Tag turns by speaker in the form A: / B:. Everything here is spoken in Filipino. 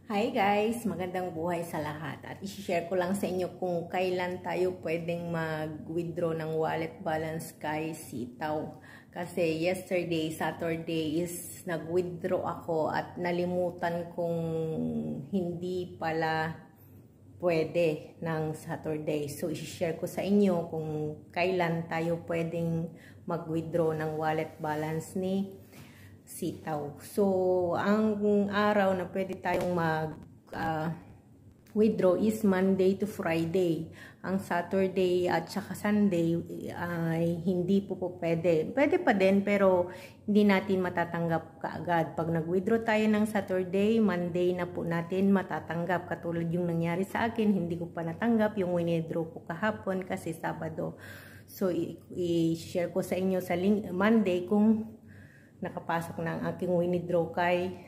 A: Hi guys! Magandang buhay sa lahat. At i-share ko lang sa inyo kung kailan tayo pwedeng mag-withdraw ng wallet balance kay Sitaw. Kasi yesterday, Saturday is nag-withdraw ako at nalimutan kong hindi pala pwede ng Saturday. So i-share ko sa inyo kung kailan tayo pwedeng mag-withdraw ng wallet balance ni Sitaw. So, ang araw na pwede tayong withdraw is Monday to Friday. Ang Saturday at saka Sunday ay hindi po pwede. Pwede pa din pero hindi natin matatanggap kaagad. Pag nag-withdraw tayo ng Saturday, Monday na po natin matatanggap. Katulad yung nangyari sa akin, hindi ko pa natanggap yung withdraw ko kahapon kasi Sabado. So, i-share ko sa inyo sa Monday kung nakapasok na ang aking withdraw kay